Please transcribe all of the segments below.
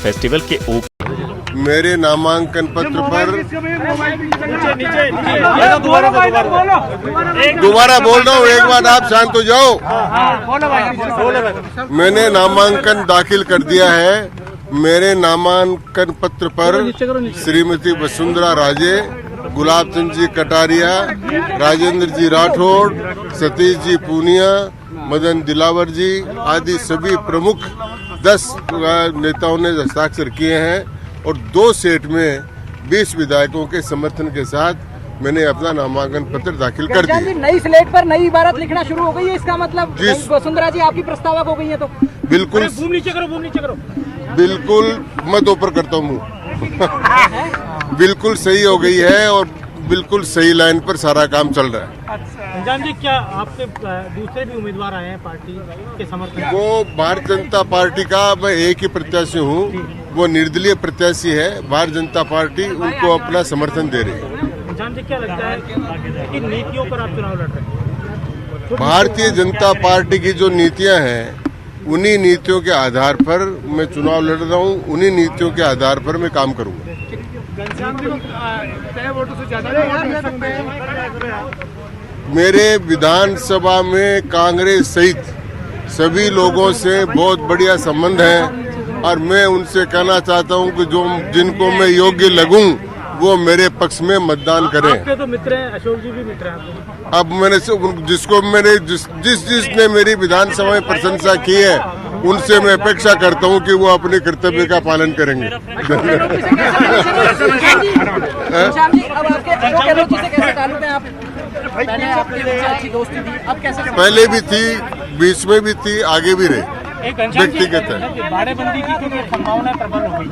Festival के मेरे नामांकन पत्र पर दोबारा बोल रहा हूँ, एक बार आप शांत हो जाओ। मैंने नामांकन दाखिल कर दिया है। मेरे नामांकन पत्र पर श्रीमती वसुंधरा राजे, गुलाब चंद जी कटारिया, राजेंद्र जी राठौड़, सतीश जी पूनिया, मदन दिलावर जी आदि सभी प्रमुख 10 नेताओं ने हस्ताक्षर किए हैं और 2 सेट में 20 विधायकों के समर्थन के साथ मैंने अपना नामांकन पत्र दाखिल कर दिया। नई स्लेट पर नई इबारत लिखना शुरू हो गई है, इसका मतलब वसुंधरा जी आपकी प्रस्तावक हो गई है तो बिल्कुल बिल्कुल मैं तो ऊपर करता हूँ बिल्कुल सही हो गई है और बिल्कुल सही लाइन पर सारा काम चल रहा है। घनश्याम जी, क्या आपके दूसरे भी उम्मीदवार आए हैं पार्टी के समर्थन? वो भारतीय जनता पार्टी का मैं एक ही प्रत्याशी हूँ, वो निर्दलीय प्रत्याशी है। भारतीय जनता पार्टी उनको अपना समर्थन दे रही है। घनश्याम जी, क्या लगता है कि नीतियों पर आप चुनाव लड़ रहे हैं? भारतीय जनता पार्टी की जो नीतियां हैं उन्हीं नीतियों के आधार पर मैं चुनाव लड़ रहा हूँ, उन्हीं नीतियों के आधार पर मैं काम करूँगा। मेरे विधानसभा में कांग्रेस सहित सभी लोगों से बहुत बढ़िया संबंध है और मैं उनसे कहना चाहता हूं कि जो जिनको मैं योग्य लगूं वो मेरे पक्ष में मतदान करें। आपके तो मित्र हैं, अशोक जी भी मित्र हैं। अब मैंने जिसको मैंने जिसने मेरी विधानसभा में प्रशंसा की है उनसे मैं अपेक्षा करता हूं कि वो अपने कर्तव्य का पालन करेंगे। पहले भी थी, बीच में भी थी, आगे भी रहे, व्यक्तिगत है। बाड़ेबंदी की क्योंकि संभावना प्रबल हो गई,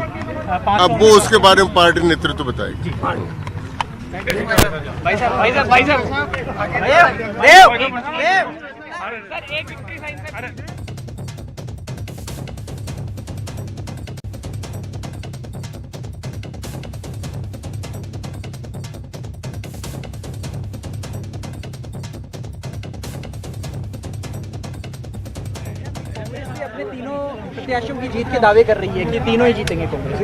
अब वो उसके बारे में पार्टी नेतृत्व बताएगी। अपने तीनों प्रत्याशियों की जीत के दावे कर रही है कि तीनों ही जीतेंगे कांग्रेस।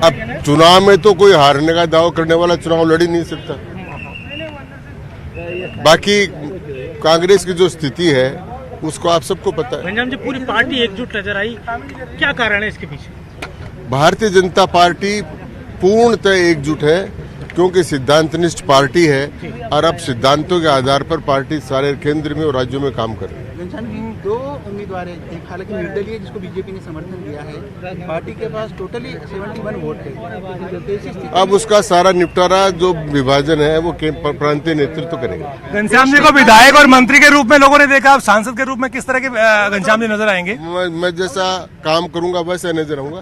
अब चुनाव में तो कोई हारने का दावा करने वाला चुनाव लड़ ही नहीं सकता। बाकी कांग्रेस की जो स्थिति है उसको आप सबको पता है। घनश्याम जी, पूरी पार्टी एकजुट नजर आई, क्या कारण है इसके पीछे? भारतीय जनता पार्टी पूर्णतः एकजुट है क्योंकि सिद्धांतनिष्ठ पार्टी है और अब सिद्धांतों के आधार पर पार्टी सारे केंद्र में और राज्यों में काम कर रही है। दो उम्मीदवार हैं, हालांकि निर्दलीय जिसको बीजेपी ने समर्थन दिया है, पार्टी के पास टोटली 71 वोट है। अब उसका सारा निपटारा जो विभाजन है वो प्रांतीय नेतृत्व करेगा। घनश्याम जी को विधायक और मंत्री के रूप में लोगों ने देखा, अब सांसद के रूप में किस तरह के घनश्याम जी नजर आएंगे? मैं जैसा काम करूंगा वैसा नजर आऊंगा।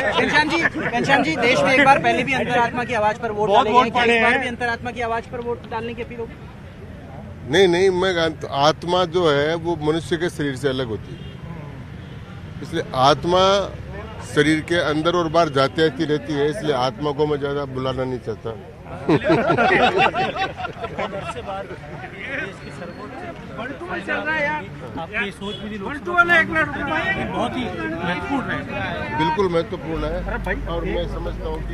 घनश्याम जी, देश में एक बार पहले भी अंतरात्मा की आवाज पर वोट डाले गए, एक बार भी अंतरात्मा की आवाज पर वोट डालने की अपील होगी? नहीं, मैं आत्मा जो है वो मनुष्य के शरीर से अलग होती है, इसलिए आत्मा शरीर के अंदर और बाहर जाती आती रहती है, इसलिए आत्मा को मैं ज्यादा बुलाना नहीं चाहता। आपकी सोच भी बहुत ही महत्वपूर्ण है। बिल्कुल महत्वपूर्ण है और मैं समझता हूँ कि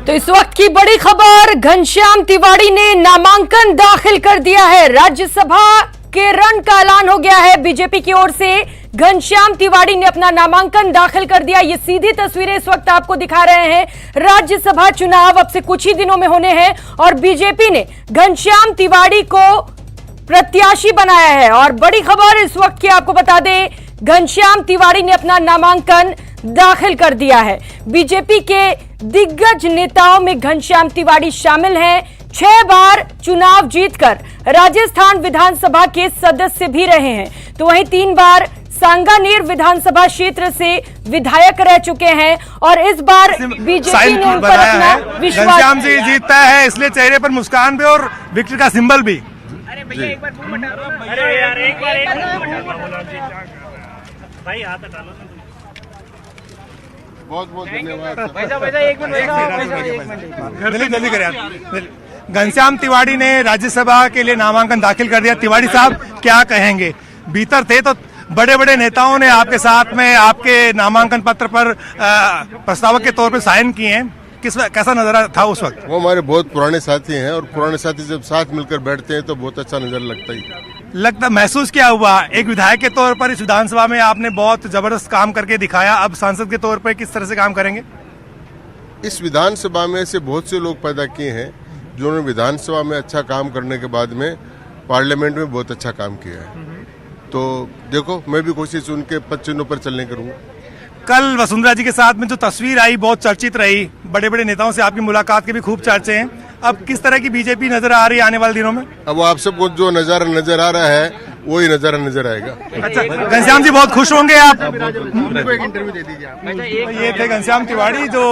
तो इस वक्त की बड़ी खबर, घनश्याम तिवाड़ी ने नामांकन दाखिल कर दिया है। राज्यसभा के रण का ऐलान हो गया है। बीजेपी की ओर से घनश्याम तिवाड़ी ने अपना नामांकन दाखिल कर दिया। ये सीधी तस्वीरें इस वक्त आपको दिखा रहे हैं। राज्यसभा चुनाव अब से कुछ ही दिनों में होने हैं और बीजेपी ने घनश्याम तिवाड़ी को प्रत्याशी बनाया है। और बड़ी खबर इस वक्त की आपको बता दें, घनश्याम तिवाड़ी ने अपना नामांकन दाखिल कर दिया है। बीजेपी के दिग्गज नेताओं में घनश्याम तिवाड़ी शामिल हैं। 6 बार चुनाव जीतकर राजस्थान विधानसभा के सदस्य भी रहे हैं, तो वहीं 3 बार सांगानेर विधानसभा क्षेत्र से विधायक रह चुके हैं और इस बार बीजेपी ने उन पर अपना विश्वास। घनश्याम जी जीतता है इसलिए चेहरे पर मुस्कान भी और विक्ट्री का सिंबल भी। अरे भैया एक बार अरे यार एक बार भाई हाथ हटा लो। बहुत बहुत धन्यवाद। जल्दी करें यार। घनश्याम तिवाड़ी ने राज्यसभा के लिए नामांकन दाखिल कर दिया। तिवाड़ी साहब क्या कहेंगे? भीतर थे तो बड़े बड़े नेताओं ने आपके साथ में आपके नामांकन पत्र पर प्रस्तावक के तौर पर साइन किए हैं, कैसा नजारा था उस वक्त? वो हमारे बहुत पुराने साथी हैं और पुराने साथी जब साथ मिलकर बैठते हैं तो बहुत अच्छा नजर लगता है। महसूस क्या हुआ एक विधायक के तौर पर? इस विधानसभा में आपने बहुत जबरदस्त काम करके दिखाया, अब सांसद के तौर पर किस तरह से काम करेंगे? इस विधानसभा में ऐसे बहुत से लोग पैदा किए हैं जिन्होंने विधानसभा में अच्छा काम करने के बाद में पार्लियामेंट में बहुत अच्छा काम किया है। तो देखो, मैं भी कोशिश उनके पद चिन्हों पर चलने करूंगा। कल वसुंधरा जी के साथ में जो तस्वीर आई बहुत चर्चित रही, बड़े बड़े नेताओं से आपकी मुलाकात के भी खूब चर्चे हैं। अब किस तरह की बीजेपी नजर आ रही है आने वाले दिनों में? अब आप सबको जो नजारा नजर आ रहा है वही नजारा नजर आएगा। अच्छा, घनश्याम जी बहुत खुश होंगे आप। एक इंटरव्यू दे दीजिए आप। ये थे घनश्याम तिवाड़ी जो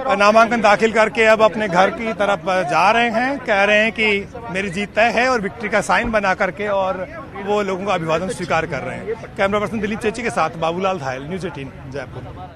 नामांकन दाखिल करके अब अपने घर की तरफ जा रहे हैं। कह रहे हैं कि मेरी जीत तय है और विक्ट्री का साइन बना करके और वो लोगों का अभिवादन स्वीकार कर रहे हैं। कैमरा पर्सन दिलीप चेची के साथ बाबूलाल धायल, न्यूज़ 18 जयपुर।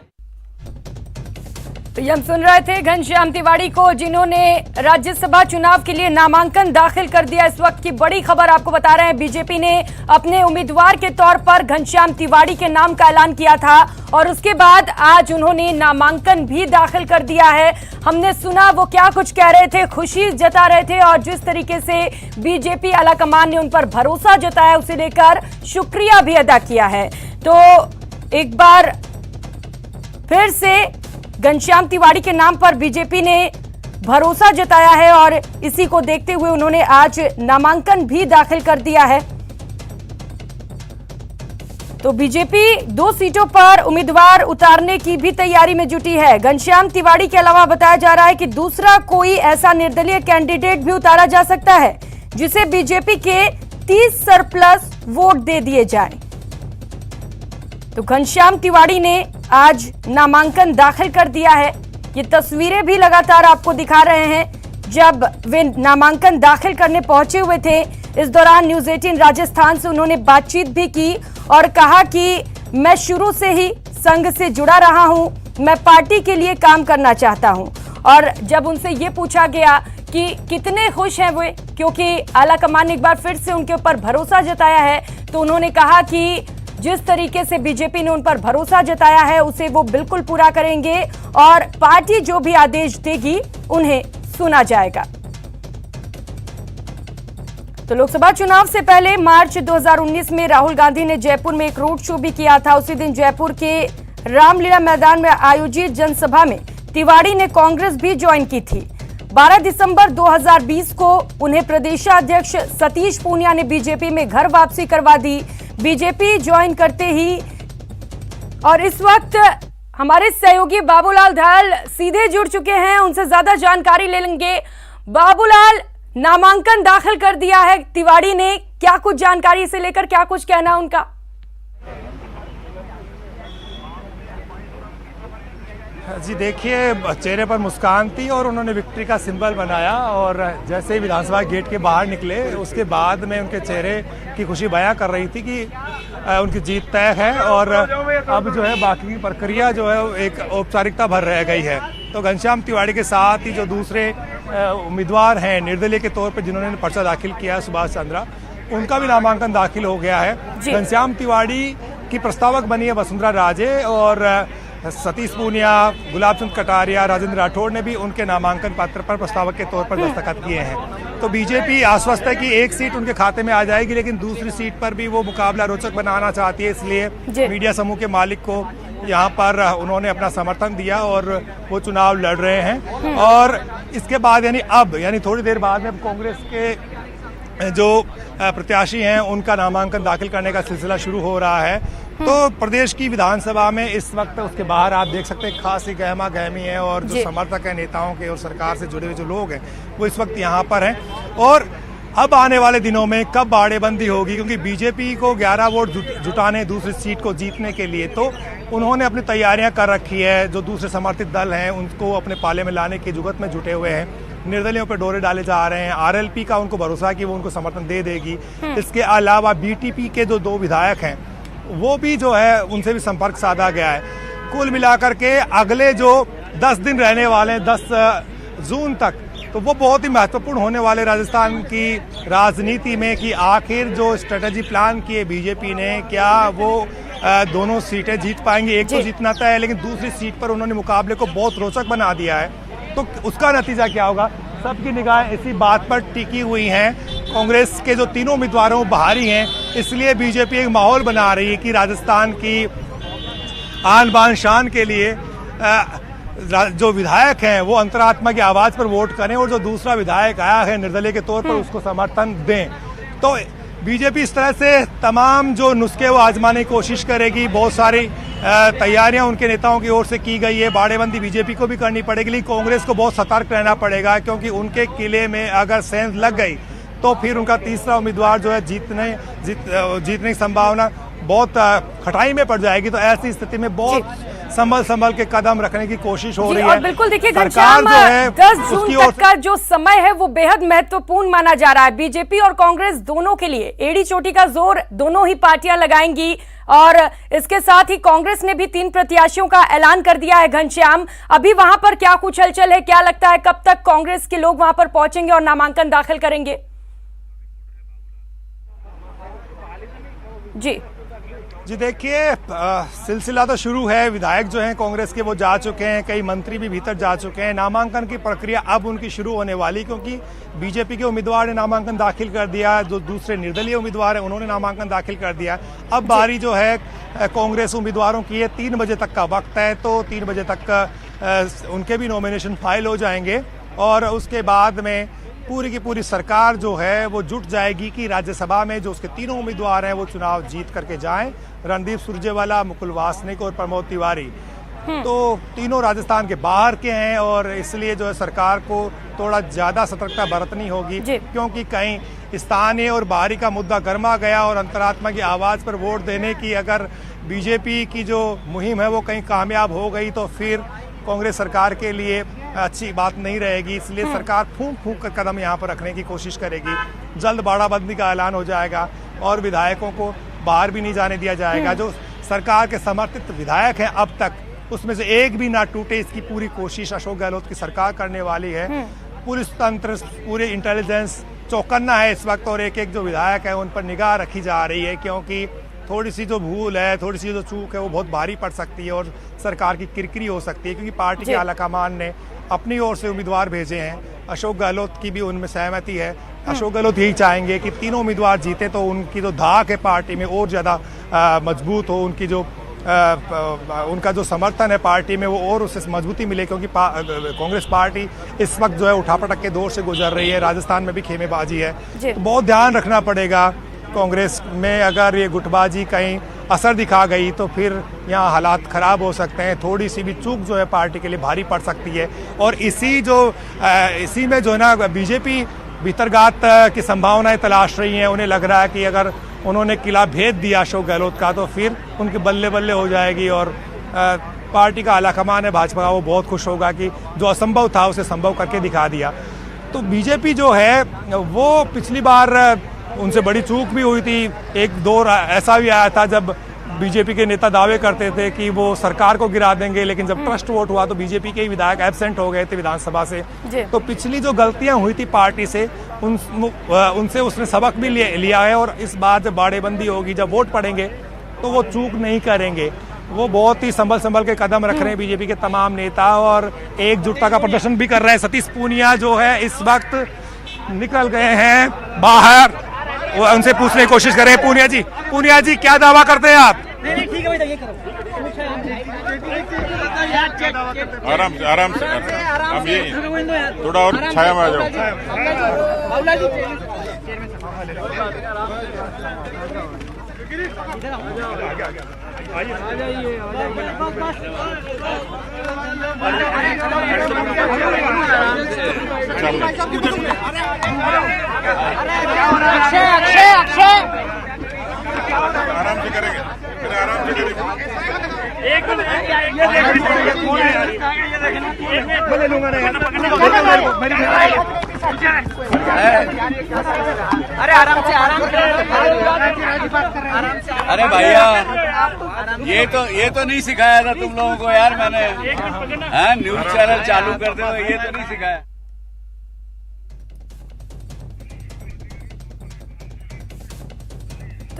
तो ये हम सुन रहे थे घनश्याम तिवाड़ी को, जिन्होंने राज्यसभा चुनाव के लिए नामांकन दाखिल कर दिया। इस वक्त की बड़ी खबर आपको बता रहे हैं, बीजेपी ने अपने उम्मीदवार के तौर पर घनश्याम तिवाड़ी के नाम का ऐलान किया था और उसके बाद आज उन्होंने नामांकन भी दाखिल कर दिया है। हमने सुना वो क्या कुछ कह रहे थे, खुशी जता रहे थे और जिस तरीके से बीजेपी आलाकमान ने उन पर भरोसा जताया उसे लेकर शुक्रिया भी अदा किया है। तो एक बार फिर से घनश्याम तिवाड़ी के नाम पर बीजेपी ने भरोसा जताया है और इसी को देखते हुए उन्होंने आज नामांकन भी दाखिल कर दिया है। तो बीजेपी 2 सीटों पर उम्मीदवार उतारने की भी तैयारी में जुटी है। घनश्याम तिवाड़ी के अलावा बताया जा रहा है कि दूसरा कोई ऐसा निर्दलीय कैंडिडेट भी उतारा जा सकता है जिसे बीजेपी के 30 सरप्लस वोट दे दिए जाएं। तो घनश्याम तिवाड़ी ने आज नामांकन दाखिल कर दिया है। ये तस्वीरें भी लगातार आपको दिखा रहे हैं जब वे नामांकन दाखिल करने पहुंचे हुए थे। इस दौरान न्यूज़ 18 राजस्थान से उन्होंने बातचीत भी की और कहा कि मैं शुरू से ही संघ से जुड़ा रहा हूं, मैं पार्टी के लिए काम करना चाहता हूं। और जब उनसे ये पूछा गया कि कितने खुश हैं वे, क्योंकि आलाकमान ने एक बार फिर से उनके ऊपर भरोसा जताया है, तो उन्होंने कहा कि जिस तरीके से बीजेपी ने उन पर भरोसा जताया है उसे वो बिल्कुल पूरा करेंगे और पार्टी जो भी आदेश देगी उन्हें सुना जाएगा। तो लोकसभा चुनाव से पहले मार्च 2019 में राहुल गांधी ने जयपुर में एक रोड शो भी किया था। उसी दिन जयपुर के रामलीला मैदान में आयोजित जनसभा में तिवाड़ी ने कांग्रेस भी ज्वाइन की थी। 12 दिसंबर 2020 को उन्हें प्रदेशाध्यक्ष सतीश पूनिया ने बीजेपी में घर वापसी करवा दी। बीजेपी ज्वाइन करते ही और इस वक्त हमारे सहयोगी बाबूलाल धायल सीधे जुड़ चुके हैं, उनसे ज्यादा जानकारी ले लेंगे। बाबूलाल, नामांकन दाखिल कर दिया है तिवाड़ी ने, क्या कुछ जानकारी इसे लेकर क्या कुछ कहना उनका? जी देखिए, चेहरे पर मुस्कान थी और उन्होंने विक्ट्री का सिंबल बनाया और जैसे ही विधानसभा गेट के बाहर निकले उसके बाद में उनके चेहरे की खुशी बयां कर रही थी कि उनकी जीत तय है और अब जो है बाकी की प्रक्रिया जो है एक औपचारिकता भर रह गई है। तो घनश्याम तिवाड़ी के साथ ही जो दूसरे उम्मीदवार हैं निर्दलीय के तौर पर जिन्होंने पर्चा दाखिल किया है, सुभाष चंद्रा, उनका भी नामांकन दाखिल हो गया है। घनश्याम तिवाड़ी की प्रस्तावक बनी है वसुंधरा राजे और सतीश पूनिया, गुलाब चंद कटारिया, राजेंद्र राठौड़ ने भी उनके नामांकन पत्र पर प्रस्तावक के तौर पर दस्तखत किए हैं। तो बीजेपी आश्वस्त है कि एक सीट उनके खाते में आ जाएगी, लेकिन दूसरी सीट पर भी वो मुकाबला रोचक बनाना चाहती है, इसलिए मीडिया समूह के मालिक को यहाँ पर उन्होंने अपना समर्थन दिया और वो चुनाव लड़ रहे हैं। और इसके बाद यानी थोड़ी देर बाद में कांग्रेस के जो प्रत्याशी हैं उनका नामांकन दाखिल करने का सिलसिला शुरू हो रहा है। तो प्रदेश की विधानसभा में इस वक्त उसके बाहर आप देख सकते हैं खासी गहमा गहमी है और जो समर्थक हैं नेताओं के और सरकार से जुड़े हुए जो लोग हैं वो इस वक्त यहाँ पर हैं। और अब आने वाले दिनों में कब बाड़ेबंदी होगी, क्योंकि बीजेपी को 11 वोट जुटाने दूसरी सीट को जीतने के लिए, तो उन्होंने अपनी तैयारियां कर रखी है। जो दूसरे समर्थित दल हैं उनको अपने पाले में लाने की जुगत में जुटे हुए हैं। निर्दलियों पर डोरे डाले जा रहे हैं। आरएलपी का उनको भरोसा कि वो उनको समर्थन दे देगी। इसके अलावा बीटीपी के जो 2 विधायक हैं वो भी जो है उनसे भी संपर्क साधा गया है। कुल मिलाकर के अगले जो 10 दिन रहने वाले हैं, 10 जून तक तो वो बहुत ही महत्वपूर्ण होने वाले राजस्थान की राजनीति में कि आखिर जो स्ट्रेटेजी प्लान किए बीजेपी ने, क्या वो दोनों सीटें जीत पाएंगे। एक तो जीतना तय है, लेकिन दूसरी सीट पर उन्होंने मुकाबले को बहुत रोचक बना दिया है। तो उसका नतीजा क्या होगा, सबकी निगाहें इसी बात पर टिकी हुई हैं। कांग्रेस के जो तीनों उम्मीदवार हैं बाहरी हैं, इसलिए बीजेपी एक माहौल बना रही है कि राजस्थान की आन बान शान के लिए जो विधायक हैं वो अंतरात्मा की आवाज़ पर वोट करें और जो दूसरा विधायक आया है निर्दलीय के तौर पर उसको समर्थन दें। तो बीजेपी इस तरह से तमाम जो नुस्खे वो आजमाने की कोशिश करेगी। बहुत सारी तैयारियां उनके नेताओं की ओर से की गई है। बाड़ेबंदी बीजेपी को भी करनी पड़ेगी, लेकिन कांग्रेस को बहुत सतर्क रहना पड़ेगा, क्योंकि उनके किले में अगर सेंध लग गई तो फिर उनका तीसरा उम्मीदवार जो है जीतने की संभावना बहुत खटाई में पड़ जाएगी। तो ऐसी स्थिति में बहुत संभल के कदम रखने की कोशिश हो रही है। और बिल्कुल देखिए घनश्याम, 10 जून तक का जो समय है वो बेहद महत्वपूर्ण माना जा रहा है। बीजेपी और कांग्रेस दोनों के लिए एड़ी चोटी का जोर दोनों ही पार्टियां लगाएंगी, और इसके साथ ही कांग्रेस ने भी 3 प्रत्याशियों का ऐलान कर दिया है। घनश्याम, अभी वहां पर क्या कुछ हलचल है, क्या लगता है कब तक कांग्रेस के लोग वहां पर पहुंचेंगे और नामांकन दाखिल करेंगे? जी देखिए, सिलसिला तो शुरू है। विधायक जो हैं कांग्रेस के वो जा चुके हैं, कई मंत्री भी भीतर जा चुके हैं। नामांकन की प्रक्रिया अब उनकी शुरू होने वाली, क्योंकि बीजेपी के उम्मीदवार ने नामांकन दाखिल कर दिया, जो दूसरे निर्दलीय उम्मीदवार हैं उन्होंने नामांकन दाखिल कर दिया। अब बारी जो है कांग्रेस उम्मीदवारों की है। 3 बजे तक का वक्त है, तो 3 बजे तक उनके भी नॉमिनेशन फाइल हो जाएंगे, और उसके बाद में पूरी की पूरी सरकार जो है वो जुट जाएगी कि राज्यसभा में जो उसके तीनों उम्मीदवार हैं वो चुनाव जीत करके जाएं। रणदीप सुरजेवाला, मुकुल वासनिक और प्रमोद तिवारी, तो तीनों राजस्थान के बाहर के हैं, और इसलिए जो है सरकार को थोड़ा ज्यादा सतर्कता बरतनी होगी, क्योंकि कहीं स्थानीय और बाहरी का मुद्दा गर्मा गया और अंतरात्मा की आवाज पर वोट देने की अगर बीजेपी की जो मुहिम है वो कहीं कामयाब हो गई तो फिर कांग्रेस सरकार के लिए अच्छी बात नहीं रहेगी। इसलिए सरकार फूंक कर कदम यहाँ पर रखने की कोशिश करेगी। जल्द बाड़ाबंदी का ऐलान हो जाएगा और विधायकों को बाहर भी नहीं जाने दिया जाएगा। जो सरकार के समर्थित विधायक हैं अब तक, उसमें से एक भी ना टूटे, इसकी पूरी कोशिश अशोक गहलोत की सरकार करने वाली है। पुलिस तंत्र, पूरे इंटेलिजेंस चौकन्ना है इस वक्त, और एक एक जो विधायक है उन पर निगाह रखी जा रही है, क्योंकि थोड़ी सी जो भूल है, थोड़ी सी जो चूक है वो बहुत भारी पड़ सकती है और सरकार की किरकिरी हो सकती है। क्योंकि पार्टी के आलाकमान ने अपनी ओर से उम्मीदवार भेजे हैं, अशोक गहलोत की भी उनमें सहमति है। अशोक गहलोत यही चाहेंगे कि तीनों उम्मीदवार जीते तो उनकी जो धाक है पार्टी में और ज़्यादा मजबूत हो, उनकी जो उनका जो समर्थन है पार्टी में वो और उससे मजबूती मिले, क्योंकि कांग्रेस पार्टी इस वक्त जो है उठापटक के दौर से गुजर रही है। राजस्थान में भी खेमेबाजी है, तो बहुत ध्यान रखना पड़ेगा। कांग्रेस में अगर ये गुटबाजी कहीं असर दिखा गई तो फिर यहाँ हालात खराब हो सकते हैं। थोड़ी सी भी चूक जो है पार्टी के लिए भारी पड़ सकती है, और इसी में जो है ना बीजेपी भीतरघात की संभावनाएं तलाश रही हैं। उन्हें लग रहा है कि अगर उन्होंने किला भेद दिया अशोक गहलोत का तो फिर उनके बल्ले बल्ले हो जाएगी, और पार्टी का आलाकमान है भाजपा का वो बहुत खुश होगा कि जो असंभव था उसे संभव करके दिखा दिया। तो बीजेपी जो है वो पिछली बार उनसे बड़ी चूक भी हुई थी। एक दौर ऐसा भी आया था जब बीजेपी के नेता दावे करते थे कि वो सरकार को गिरा देंगे, लेकिन जब ट्रस्ट वोट हुआ तो बीजेपी के ही विधायक एब्सेंट हो गए थे विधानसभा से। तो पिछली जो गलतियां हुई थी पार्टी से उनसे उसने सबक भी लिया है, और इस बार जब बाड़ेबंदी होगी, जब वोट पड़ेंगे तो वो चूक नहीं करेंगे। वो बहुत ही संभल के कदम रख रहे हैं बीजेपी के तमाम नेता, और एकजुटता का प्रदर्शन भी कर रहे हैं। सतीश पूनिया जो है इस वक्त निकल गए हैं बाहर, वो उनसे पूछने की कोशिश करें। पूनिया जी क्या दावा करते हैं आप? ठीक है भाई, ये करो आराम से अब ये थोड़ा और छाया में आ जाओ। अक्षय आराम से करेंगे, आराम से करेंगे। एक अरे आराम से अरे भैया ये तो नहीं सिखाया था तुम लोगों को यार, मैंने न्यूज चैनल चालू कर दो, ये तो नहीं सिखाया।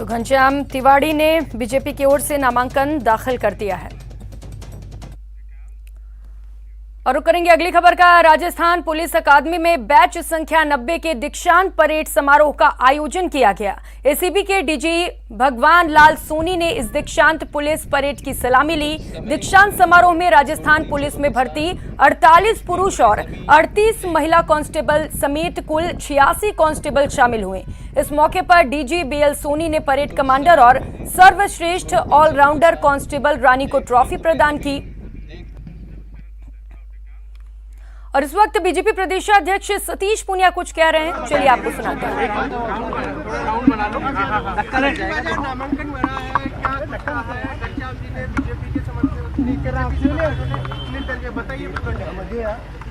तो घनश्याम तिवाड़ी ने बीजेपी की ओर से नामांकन दाखिल कर दिया है। और रुक करेंगे अगली खबर का। राजस्थान पुलिस अकादमी में बैच संख्या 90 के दीक्षांत परेड समारोह का आयोजन किया गया। एसीबी के डीजी भगवान लाल सोनी ने इस दीक्षांत पुलिस परेड की सलामी ली। दीक्षांत समारोह में राजस्थान पुलिस में भर्ती 48 पुरुष और 38 महिला कांस्टेबल समेत कुल 86 कांस्टेबल शामिल हुए। इस मौके पर डीजी बीएल सोनी ने परेड कमांडर और सर्वश्रेष्ठ ऑलराउंडर कांस्टेबल रानी को ट्रॉफी प्रदान की। और इस वक्त बीजेपी प्रदेशाध्यक्ष सतीश पूनिया कुछ कह रहे हैं, चलिए आपको सुनाते हैं।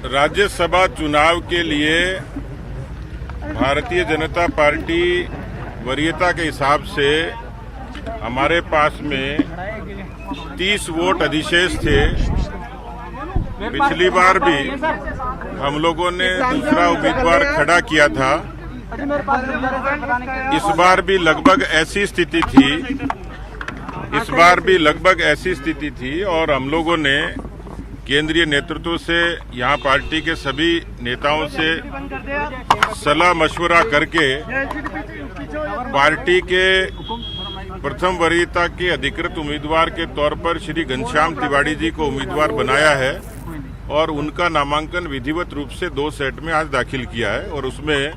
राज्यसभा चुनाव के लिए भारतीय जनता पार्टी वरीयता के हिसाब से हमारे पास में 30 वोट अधिशेष थे। पिछली बार भी हम लोगों ने दूसरा उम्मीदवार खड़ा किया था। इस बार भी लगभग ऐसी स्थिति थी और हम लोगों ने केंद्रीय नेतृत्व से यहाँ पार्टी के सभी नेताओं से सलाह मशवरा करके पार्टी के प्रथम वरीयता के अधिकृत उम्मीदवार के तौर पर श्री घनश्याम तिवाड़ी जी को उम्मीदवार बनाया है और उनका नामांकन विधिवत रूप से 2 सेट में आज दाखिल किया है। और उसमें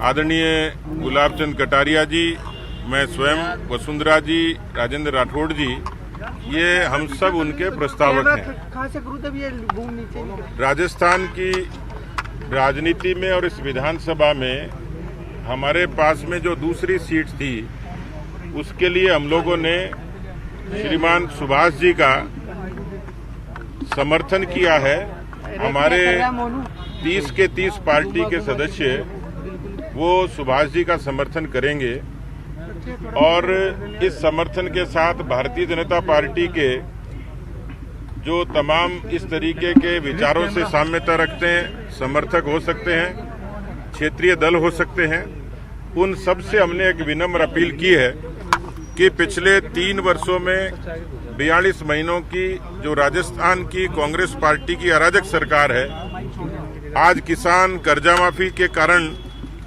आदरणीय गुलाब चंद कटारिया जी, मैं स्वयं, वसुंधरा जी, राजेंद्र राठौड़ जी, ये हम सब उनके प्रस्तावक हैं। राजस्थान की राजनीति में और इस विधानसभा में हमारे पास में जो दूसरी सीट थी उसके लिए हम लोगों ने श्रीमान सुभाष जी का समर्थन किया है। हमारे 30 के 30 पार्टी के सदस्य वो सुभाष जी का समर्थन करेंगे और इस समर्थन के साथ भारतीय जनता पार्टी के जो तमाम इस तरीके के विचारों से साम्यता रखते हैं, समर्थक हो सकते हैं, क्षेत्रीय दल हो सकते हैं, उन सब से हमने एक विनम्र अपील की है कि पिछले 3 वर्षों में 42 महीनों की जो राजस्थान की कांग्रेस पार्टी की अराजक सरकार है, आज किसान कर्जा माफी के कारण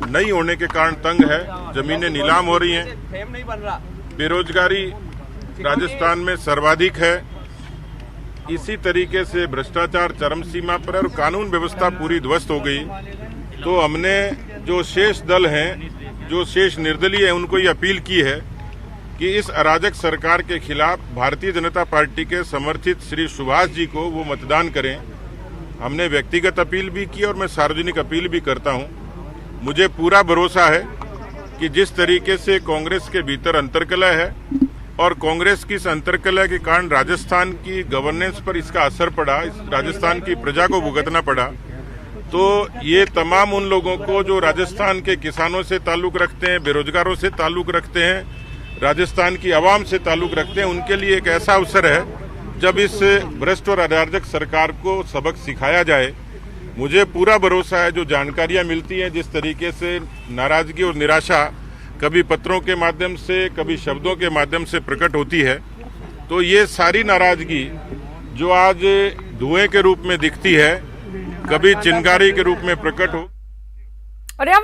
नहीं होने के कारण तंग है, जमीनें नीलाम हो रही हैं, बेरोजगारी राजस्थान में सर्वाधिक है, इसी तरीके से भ्रष्टाचार चरम सीमा पर और कानून व्यवस्था पूरी ध्वस्त हो गई। तो हमने जो शेष दल हैं, जो शेष निर्दलीय हैं, उनको ये अपील की है कि इस अराजक सरकार के खिलाफ भारतीय जनता पार्टी के समर्थित श्री सुभाष जी को वो मतदान करें। हमने व्यक्तिगत अपील भी की और मैं सार्वजनिक अपील भी करता हूं। मुझे पूरा भरोसा है कि जिस तरीके से कांग्रेस के भीतर अंतर्कलह है और कांग्रेस की इस अंतर्कलह के कारण राजस्थान की गवर्नेंस पर इसका असर पड़ा, राजस्थान की प्रजा को भुगतना पड़ा, तो ये तमाम उन लोगों को जो राजस्थान के किसानों से ताल्लुक रखते हैं, बेरोजगारों से ताल्लुक रखते हैं, राजस्थान की आवाम से ताल्लुक रखते हैं, उनके लिए एक ऐसा अवसर है जब इस भ्रष्ट और अराजक सरकार को सबक सिखाया जाए। मुझे पूरा भरोसा है, जो जानकारियां मिलती हैं, जिस तरीके से नाराजगी और निराशा कभी पत्रों के माध्यम से, कभी शब्दों के माध्यम से प्रकट होती है, तो ये सारी नाराजगी जो आज धुएं के रूप में दिखती है, कभी चिंगारी के रूप में प्रकट हो